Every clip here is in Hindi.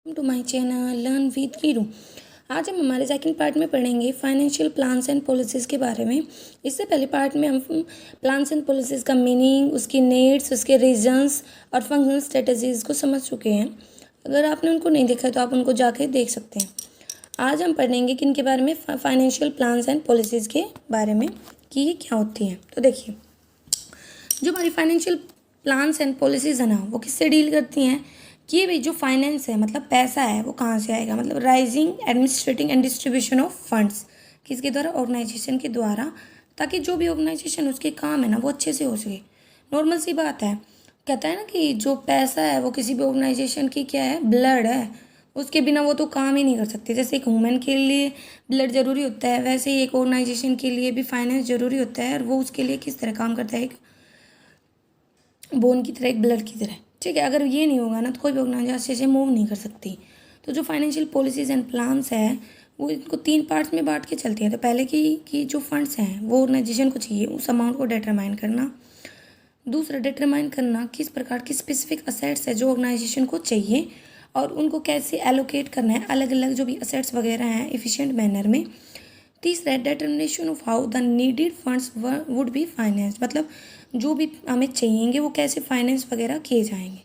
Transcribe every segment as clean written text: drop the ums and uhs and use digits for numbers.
To my channel learn with Veeru. आज हम हमारे सेकंड पार्ट में पढ़ेंगे फाइनेंशियल प्लान्स एंड पॉलिसीज़ के बारे में। इससे पहले पार्ट में हम प्लान्स एंड पॉलिसीज़ का मीनिंग, उसकी नीड्स, उसके रीजंस और फंक्शनल स्ट्रेटजीज़ को समझ चुके हैं। अगर आपने उनको नहीं देखा तो आप उनको जाके देख सकते हैं। आज हम पढ़ेंगे किन के बारे में, फाइनेंशियल प्लान्स एंड पॉलिसीज़ के बारे में कि ये क्या होती हैं। तो देखिए, जो हमारी फाइनेंशियल प्लान्स एंड पॉलिसीज़ है ना, वो किससे डील करती हैं कि भाई जो फाइनेंस है मतलब पैसा है वो कहाँ से आएगा, मतलब rising, administrating and distribution of funds किसके द्वारा, ऑर्गेनाइजेशन के द्वारा, ताकि जो भी ऑर्गेनाइजेशन उसके काम है ना वो अच्छे से हो सके। नॉर्मल सी बात है, कहता है ना कि जो पैसा है वो किसी भी ऑर्गेनाइजेशन की क्या है, ब्लड है। उसके बिना वो तो काम ही नहीं कर सकते। जैसे एक ह्यूमन के लिए ब्लड ज़रूरी होता है, वैसे ही एक ऑर्गेनाइजेशन के लिए भी फाइनेंस ज़रूरी होता है। और वो उसके लिए किस तरह काम करता है, एक बोन की तरह, एक ब्लड की तरह। ठीक है, अगर ये नहीं होगा ना तो कोई भी ऑर्गेनाइजेशन मूव नहीं कर सकती। तो जो फाइनेंशियल पॉलिसीज़ एंड प्लान्स है वो इनको 3 पार्ट्स में बांट के चलती हैं। तो पहले की जो फंड्स हैं वो ऑर्गेनाइजेशन को चाहिए, उस अमाउंट को डिटरमाइन करना। दूसरा, डिटरमाइन करना किस प्रकार की स्पेसिफिक असेट्स है जो ऑर्गेनाइजेशन को चाहिए और उनको कैसे एलोकेट करना है, अलग अलग जो भी असेट्स वगैरह हैं एफिशिएंट मैनर में। तीसरा है determination of how the needed funds would be finance, मतलब जो भी हमें चाहिएंगे वो कैसे फाइनेंस वगैरह किए जाएंगे।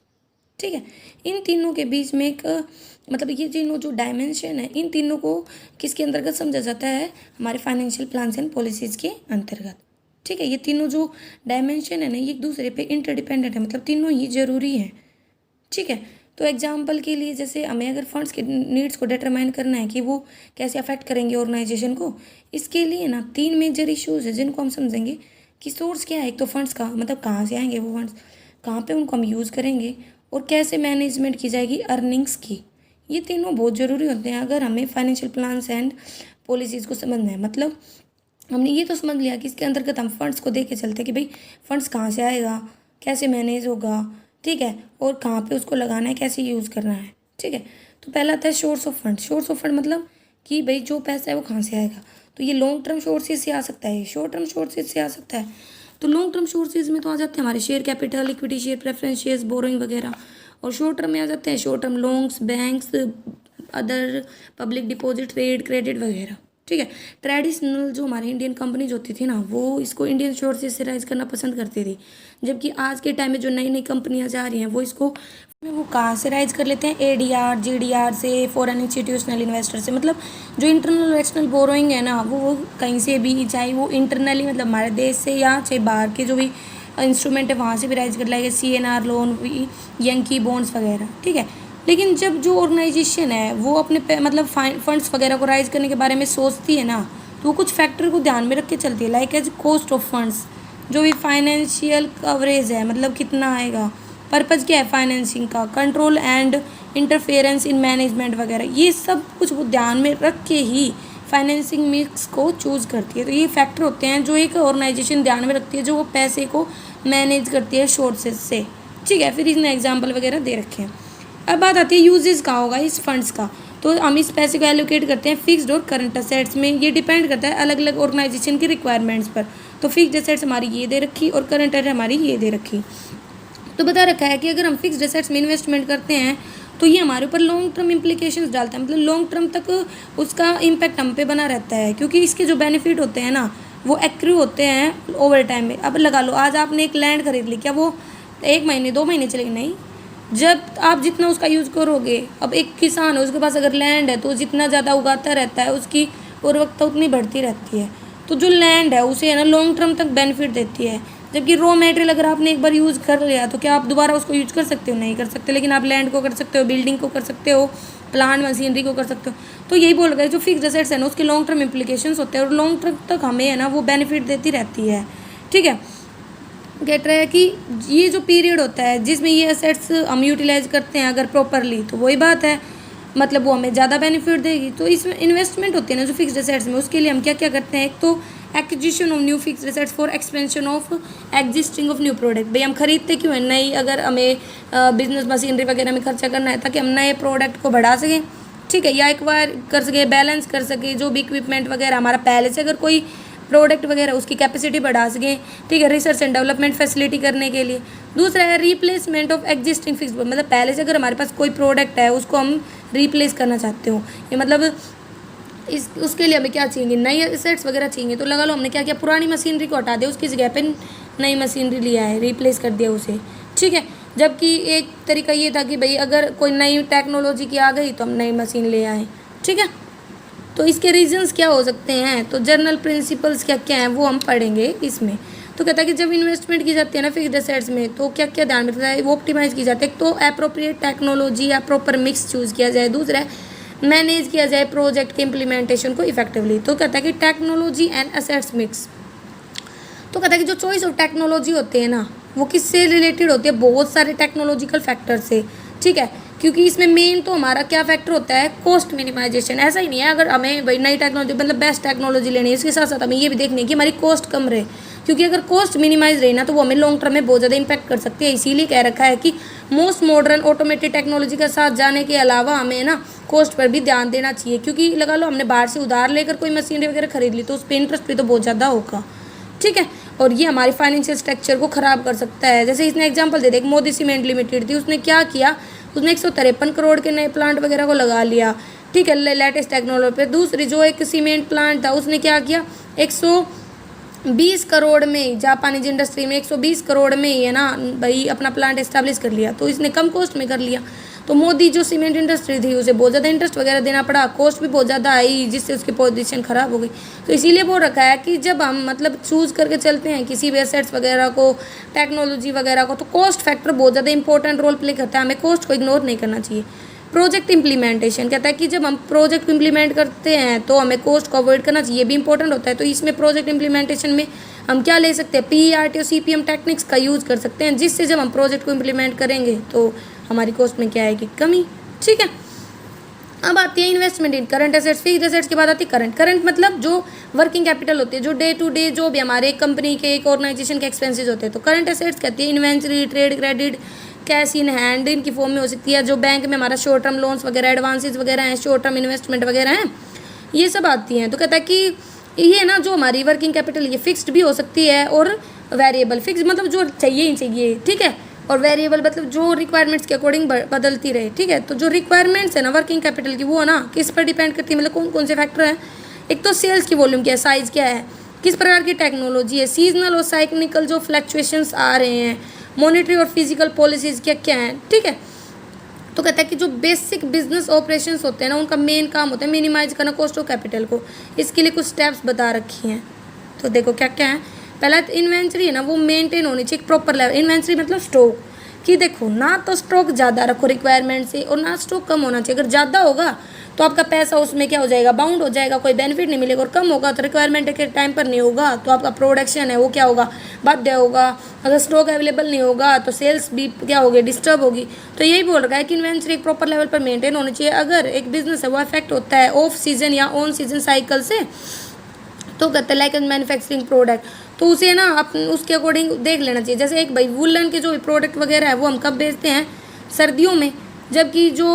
ठीक है, इन तीनों के बीच में एक मतलब ये तीनों जो डायमेंशन है, इन तीनों को किसके अंतर्गत समझा जाता है, हमारे फाइनेंशियल प्लान्स एंड पॉलिसीज़ के अंतर्गत। ठीक है, ये तीनों जो डायमेंशन है ना, ये एक दूसरे पे इंटरडिपेंडेंट है, मतलब तीनों ही जरूरी हैं। ठीक है, तो एग्जाम्पल के लिए जैसे हमें अगर फंड्स के नीड्स को डिटरमाइन करना है कि वो कैसे अफेक्ट करेंगे ऑर्गेनाइजेशन को, इसके लिए ना 3 मेजर इश्यूज है जिनको हम समझेंगे कि सोर्स क्या है। एक तो फंड्स का, मतलब कहाँ से आएंगे वो फंड्स, कहाँ पे उनको हम यूज़ करेंगे और कैसे मैनेजमेंट की जाएगी अर्निंग्स की। ये तीनों बहुत ज़रूरी होते हैं अगर हमें फाइनेंशियल प्लान्स एंड पॉलिसीज़ को समझना है। मतलब हमने ये तो समझ लिया कि इसके अंतर्गत हम फंड्स को देख के चलते हैं कि भाई फंड्स कहाँ से आएगा, कैसे मैनेज होगा, ठीक है, और कहाँ पे उसको लगाना है, कैसे यूज़ करना है। ठीक है, तो पहला आता है source of fund. Source of fund मतलब कि भाई जो पैसा है वो कहाँ से आएगा। तो ये लॉन्ग टर्म सोर्सेज से आ सकता है, शॉर्ट टर्म सोर्सेज से आ सकता है। तो लॉन्ग टर्म सोर्सेज में तो आ जाते हैं हमारे share capital, equity share, preference shares, borrowing वगैरह। और शॉर्ट टर्म में आ जाते हैं short term loans, banks, other public deposit, trade credit वगैरह। ठीक है, ट्रेडिशनल जो हमारी इंडियन कंपनीज होती थी ना, वो इसको इंडियन सोर्सेज से राइज करना पसंद करती थी, जबकि आज के टाइम में जो नई नई कंपनियां जा रही हैं वो कहाँ से राइज कर लेते हैं, एडीआर, जीडीआर से, फॉरेन इंस्टीट्यूशनल इन्वेस्टर से। मतलब जो इंटरनल एक्सटर्नल बोरोइंग है ना, वो कहीं से भी, चाहे वो इंटरनली मतलब हमारे देश से या चाहे बाहर के जो भी इंस्ट्रूमेंट है वहाँ से भी राइज कर लाएंगे, सीएनआर लोन, यंकी बॉन्ड्स वगैरह। ठीक है, लेकिन जब जो ऑर्गेनाइजेशन है वो अपने मतलब फंड्स वगैरह को राइज करने के बारे में सोचती है ना, तो वो कुछ फैक्टर को ध्यान में रख के चलती है, like as cost of funds, जो भी फाइनेंशियल कवरेज है, मतलब कितना आएगा, पर्पज़ क्या है फाइनेंसिंग का, control and interference in management वगैरह, ये सब कुछ वो ध्यान में रख के ही फाइनेंसिंग मिक्स को चूज़ करती है। तो ये फैक्टर होते हैं जो एक ऑर्गेनाइजेशन ध्यान में रखती है, जो वो पैसे को मैनेज करती है सोर्सेज से। ठीक है, फिर इसने एग्जाम्पल वगैरह दे रखे हैं। अब बात आती है यूजेस का होगा इस फंड्स का। तो हम इस पैसे को एलोकेट करते हैं फिक्स्ड और करंट असेट्स में। ये डिपेंड करता है अलग अलग ऑर्गेनाइजेशन की रिक्वायरमेंट्स पर। तो फिक्स्ड असेट्स हमारी ये दे रखी और करंट असेट हमारी ये दे रखी। तो बता रखा है कि अगर हम फिक्स्ड असेट्स में इन्वेस्टमेंट करते हैं तो ये हमारे ऊपर लॉन्ग टर्म इम्प्लीकेशंस डालता है, मतलब लॉन्ग टर्म तक उसका इम्पैक्ट हम पे बना रहता है, क्योंकि इसके जो बेनिफिट होते हैं ना वो एक्रू होते हैं ओवर टाइम में। अब लगा लो आज आपने एक लैंड खरीद ली, क्या वो 1 महीने 2 महीने चलेगी? नहीं, जब आप जितना उसका यूज़ करोगे। अब एक किसान है, उसके पास अगर लैंड है तो जितना ज़्यादा उगाता रहता है उसकी उर्वरकता उतनी बढ़ती रहती है। तो जो लैंड है उसे है ना लॉन्ग टर्म तक बेनिफिट देती है। जबकि रॉ मटेरियल अगर आपने एक बार यूज़ कर लिया तो क्या आप दोबारा उसको यूज़ कर सकते हो? नहीं कर सकते। लेकिन आप लैंड को कर सकते हो, बिल्डिंग को कर सकते हो, प्लांट मशीनरी को कर सकते हो। तो यही बोल रहा है जो फिक्स्ड असेट्स है ना उसके लॉन्ग टर्म इम्प्लीकेशंस होते हैं और लॉन्ग टर्म तक हमें है ना वो बेनिफिट देती रहती है। ठीक है, कह रहा है कि ये जो पीरियड होता है जिसमें ये असेट्स हम यूटिलाइज करते हैं अगर प्रॉपरली, तो वही बात है, मतलब वो हमें ज़्यादा बेनिफिट देगी। तो इसमें इन्वेस्टमेंट होती है ना जो फिक्स्ड असेट्स में, उसके लिए हम क्या क्या करते हैं, एक तो acquisition of new fixed assets for expansion of existing of new product. भाई हम खरीदते क्यों है? नई, अगर हमें बिजनेस मशीनरी वगैरह में खर्चा करना है ताकि हम नए प्रोडक्ट को बढ़ा सकें। ठीक है, या एक्वायर कर सके, बैलेंस कर सके जो भी इक्विपमेंट वगैरह हमारा पहले से अगर कोई प्रोडक्ट वगैरह उसकी कैपेसिटी बढ़ा सकें, ठीक है, रिसर्च एंड डेवलपमेंट फैसिलिटी करने के लिए। दूसरा है रिप्लेसमेंट ऑफ एग्जिस्टिंग फिक्स, मतलब पहले से अगर हमारे पास कोई प्रोडक्ट है उसको हम रिप्लेस करना चाहते हो, ये मतलब उसके लिए हमें क्या चाहिए, नई एसेट्स वगैरह चाहिए। तो लगा लो हमने क्या किया, पुरानी मशीनरी को हटा दिया, उसकी जगह पे नई मशीनरी लिया है, रिप्लेस कर दिया उसे, ठीक है। जबकि एक तरीका ये था कि भाई अगर कोई नई टेक्नोलॉजी की आ गई तो हम नई मशीन ले आए, ठीक है। तो इसके रीजंस क्या हो सकते हैं, तो जर्नल प्रिंसिपल्स क्या क्या हैं वो हम पढ़ेंगे इसमें। तो कहता है कि जब इन्वेस्टमेंट की जाती है ना फिक्स्ड एसेट्स में, तो क्या क्या ध्यान में रखता है, वो ऑप्टिमाइज की जाती है। एक तो एप्रोप्रिएट टेक्नोलॉजी या प्रॉपर मिक्स चूज़ किया जाए, दूसरा है मैनेज किया जाए प्रोजेक्ट के इम्प्लीमेंटेशन को इफेक्टिवली। तो कहता है कि टेक्नोलॉजी एंड एसेट्स मिक्स, तो कहता है कि जो चॉइस ऑफ टेक्नोलॉजी होते हैं ना वो किससे रिलेटेड होती है, बहुत सारे टेक्नोलॉजिकल फैक्टर से, ठीक है। क्योंकि इसमें मेन तो हमारा क्या फैक्टर होता है, कॉस्ट मिनिमाइजेशन। ऐसा ही नहीं है अगर हमें भाई नई टेक्नोलॉजी मतलब बेस्ट टेक्नोलॉजी लेनी है, इसके साथ साथ हमें ये भी देखनी है कि हमारी कॉस्ट कम रहे, क्योंकि अगर कॉस्ट मिनिमाइज रही ना तो वो हमें लॉन्ग टर्म में बहुत ज़्यादा इंपैक्ट कर सकती है। इसीलिए कह रखा है कि मोस्ट मॉडर्न ऑटोमेटेड टेक्नोलॉजी के साथ जाने के अलावा हमें ना कॉस्ट पर भी ध्यान देना चाहिए। क्योंकि लगा लो हमने बाहर से उधार लेकर कोई मशीनरी वगैरह खरीद ली तो उस पर इंटरेस्ट भी तो बहुत ज़्यादा होगा, ठीक है, और ये हमारी फाइनेंशियल स्ट्रक्चर को ख़राब कर सकता है। जैसे इसने एग्जांपल दे दिया, मोदी सीमेंट लिमिटेड थी, उसने क्या किया, उसने 153 करोड़ के नए प्लांट वगैरह को लगा लिया, ठीक है, लेटेस्ट टेक्नोलॉजी पे। दूसरी जो एक सीमेंट प्लांट था उसने क्या किया, 120 करोड़ में, जापानीज इंडस्ट्री में 120 करोड़ में ही है ना भाई अपना प्लांट इस्टेब्लिश कर लिया, तो इसने कम कॉस्ट में कर लिया। तो मोदी जो सीमेंट इंडस्ट्री थी उसे बहुत ज़्यादा इंटरेस्ट वगैरह देना पड़ा, कॉस्ट भी बहुत ज़्यादा आई, जिससे उसकी पोजीशन ख़राब हो गई। तो इसीलिए बोल रखा है कि जब हम मतलब चूज़ करके चलते हैं किसी भी एसेट्स वगैरह को, टेक्नोलॉजी वगैरह को, तो कॉस्ट फैक्टर बहुत ज़्यादा इंपॉर्टेंट रोल प्ले करता है, हमें कॉस्ट को इग्नोर नहीं करना चाहिए। प्रोजेक्ट इंप्लीमेंटेशन कहता है कि जब हम प्रोजेक्ट को इम्प्लीमेंट करते हैं तो हमें कॉस्ट को अवॉइड करना चाहिए, ये भी इंपॉर्टेंट होता है। तो इसमें प्रोजेक्ट इंप्लीमेंटेशन में हम क्या ले सकते हैं, PERT और CPM टेक्निक्स का यूज़ कर सकते हैं, जिससे जब हम प्रोजेक्ट को इम्प्लीमेंट करेंगे तो हमारी कॉस्ट में क्या आएगी, कमी, ठीक है। अब आती है इन्वेस्टमेंट इन करंट एसेट्स। फिक्स्ड एसेट्स के बाद आती है करंट। करंट मतलब जो वर्किंग कैपिटल होती है, जो डे टू डे जो भी हमारे कंपनी के एक ऑर्गेनाइजेशन के एक्सपेंसेस होते हैं। तो करंट एसेट्स कहती है inventory, trade credit, cash in hand, इनकी फॉर्म में हो सकती है। जो बैंक में हमारा शॉर्ट टर्म लोन्स वगैरह, एडवांसेस वगैरह हैं, शॉर्ट टर्म इन्वेस्टमेंट वगैरह हैं, ये सब आती हैं। तो कहता है कि ये ना जो हमारी वर्किंग कैपिटल ये फिक्स्ड भी हो सकती है और वेरिएबल। फिक्स मतलब जो चाहिए ही चाहिए, ठीक है, और वेरिएबल मतलब जो रिक्वायरमेंट्स के अकॉर्डिंग बदलती रहे, ठीक है। तो जो रिक्वायरमेंट्स है ना वर्किंग कैपिटल की, वो ना किस पर डिपेंड करती है, मतलब कौन कौन से फैक्टर हैं। एक तो सेल्स की वॉल्यूम क्या है, साइज़ क्या है, किस प्रकार की टेक्नोलॉजी है, सीजनल और साइक्लिकल जो फ्लक्चुएशंस आ रहे हैं, मॉनेटरी और फिजिकल पॉलिसीज़ क्या क्या हैं, ठीक है। तो कहता है कि जो बेसिक बिजनेस ऑपरेशंस होते हैं ना उनका मेन काम होता है मिनिमाइज करना कॉस्ट ऑफ कैपिटल को। इसके लिए कुछ स्टेप्स बता रखी हैं, तो देखो क्या क्या है। पहला तो इन्वेंट्री है ना वो मेंटेन होनी चाहिए एक प्रॉपर लेवल। इन्वेंट्री मतलब स्टॉक, कि देखो ना तो स्टॉक ज़्यादा रखो रिक्वायरमेंट से और ना स्टॉक कम होना चाहिए। अगर ज़्यादा होगा तो आपका पैसा उसमें क्या हो जाएगा, बाउंड हो जाएगा, कोई बेनिफिट नहीं मिलेगा। और कम होगा तो रिक्वायरमेंट के टाइम पर नहीं होगा तो आपका प्रोडक्शन है वो क्या होगा, बाध्य होगा। अगर स्टॉक अवेलेबल नहीं होगा तो सेल्स भी क्या होगी, डिस्टर्ब होगी। तो यही बोल रहा है कि इन्वेंट्री एक प्रॉपर लेवल पर मेंटेन होनी चाहिए। अगर एक बिजनेस है वो अफेक्ट होता है ऑफ सीजन या ऑन सीजन साइकिल से, तो कहते हैं लाइक मैन्युफैक्चरिंग प्रोडक्ट, तो उसे ना अपन उसके अकॉर्डिंग देख लेना चाहिए। जैसे एक भाई वुलन के जो प्रोडक्ट वगैरह है वो हम कब बेचते हैं, सर्दियों में, जबकि जो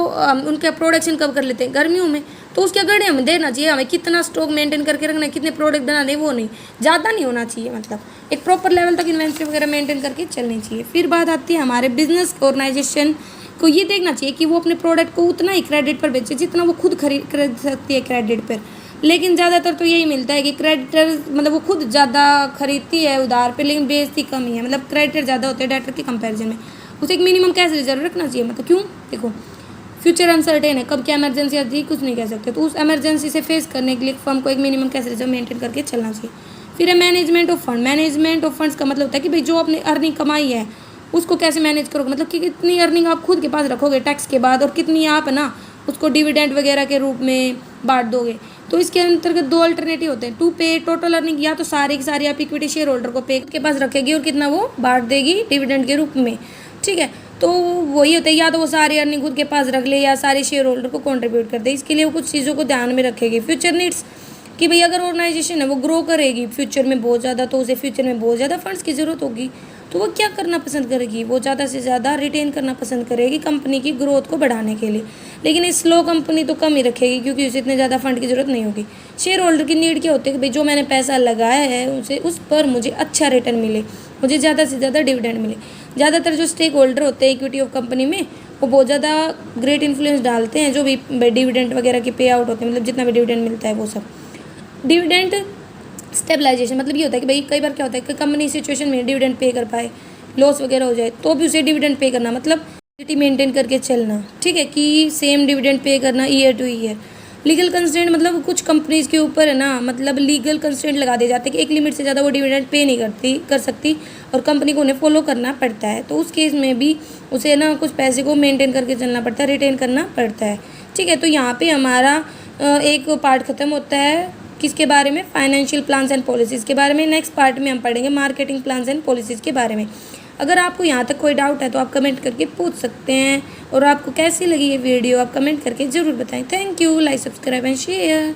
उनका प्रोडक्शन कब कर लेते हैं, गर्मियों में। तो उसके अकॉर्डिंग हमें देना चाहिए, हमें कितना स्टॉक मेंटेन करके रखना है, कितने प्रोडक्ट बनाने, वो नहीं ज़्यादा नहीं होना चाहिए, मतलब एक प्रॉपर लेवल तक इन्वेंट्री वगैरह मेंटेन करके चलनी चाहिए। फिर बात आती है हमारे बिजनेस ऑर्गेनाइजेशन को ये देखना चाहिए कि वो अपने प्रोडक्ट को उतना ही क्रेडिट पर बेचे जितना वो खुद खरीद सकती है क्रेडिट पर। लेकिन ज़्यादातर तो यही मिलता है कि क्रेडिटर मतलब वो खुद ज़्यादा खरीदती है उधार पे, लेकिन बेचती कम ही है। मतलब क्रेडिटर ज़्यादा होते हैं डेटर के कंपैरिजन में। उसे एक मिनिमम कैश रिजर्व रखना चाहिए। मतलब क्यों, देखो फ्यूचर अनसर्टेन है, कब क्या इमरजेंसी आती है कुछ नहीं कह सकते, तो उस इमरजेंसी से फेस करने के लिए फर्म को एक मिनिमम कैश रिजर्व मेंटेन करके चलना चाहिए। फिर है management of fund. Management of funds का मतलब होता है कि भाई जो आपने अर्निंग कमाई है उसको कैसे मैनेज करोगे, मतलब कि कितनी अर्निंग आप खुद के पास रखोगे टैक्स के बाद और कितनी आप ना उसको डिविडेंड वगैरह के रूप में बांट दोगे। तो इसके अंतर्गत दो अल्टरनेटिव होते हैं, टू पे टोटल अर्निंग, या तो सारी की सारी आप इक्विटी शेयर होल्डर को पे के पास रखेगी और कितना वो बांट देगी डिविडेंड के रूप में, ठीक है। तो वही होता है, या तो वो सारी अर्निंग खुद के पास रख ले या सारे शेयर होल्डर को कंट्रीब्यूट कर दे। इसके लिए वो कुछ चीज़ों को ध्यान में रखेगी। फ्यूचर नीड्स कि भाई अगर ऑर्गेनाइजेशन है वो ग्रो करेगी फ्यूचर में बहुत ज़्यादा, तो उसे फ्यूचर में बहुत ज़्यादा फंड्स की ज़रूरत होगी। तो वो क्या करना पसंद करेगी, वो ज़्यादा से ज़्यादा रिटेन करना पसंद करेगी कंपनी की ग्रोथ को बढ़ाने के लिए। लेकिन स्लो कंपनी तो कम ही रखेगी क्योंकि उसे इतने ज़्यादा फंड की ज़रूरत नहीं होगी। शेयर होल्डर की नीड क्या होती है कि भाई जो मैंने पैसा लगाया है उसे उस पर मुझे अच्छा रिटर्न मिले, मुझे ज़्यादा से ज़्यादा डिविडेंड मिले। ज़्यादातर जो स्टेक होल्डर होते हैं इक्विटी ऑफ कंपनी में, वो बहुत ज़्यादा ग्रेट इन्फ्लुएंस डालते हैं जो भी डिविडेंड वगैरह के पे आउट होते हैं, मतलब जितना भी डिविडेंड मिलता है वो सब। डिविडेंड स्टेबलाइजेशन मतलब ये होता है कि भाई कई बार क्या होता है कि कंपनी सिचुएशन में डिविडेंड पे कर पाए, लॉस वगैरह हो जाए तो भी उसे डिविडेंड पे करना, मतलब क्वालिटी मेंटेन करके चलना, ठीक है, कि सेम डिविडेंड पे करना year two year. Legal constraint मतलब कुछ कंपनीज के ऊपर है ना, मतलब लीगल कंस्ट्रेंट लगा दिए जाते हैं कि एक लिमिट से ज़्यादा वो डिविडेंड पे नहीं कर सकती और कंपनी को उन्हें फॉलो करना पड़ता है। तो उस केस में भी उसे ना कुछ पैसे को मेंटेन करके चलना पड़ता है, रिटेन करना पड़ता है, ठीक है। तो यहाँ पे हमारा एक पार्ट ख़त्म होता है किसके बारे में, फाइनेंशियल प्लान्स एंड पॉलिसीज़ के बारे में। नेक्स्ट पार्ट में हम पढ़ेंगे मार्केटिंग प्लान्स एंड पॉलिसीज़ के बारे में। अगर आपको यहाँ तक कोई डाउट है तो आप कमेंट करके पूछ सकते हैं, और आपको कैसी लगी ये वीडियो आप कमेंट करके ज़रूर बताएं। Thank you, like subscribe and share.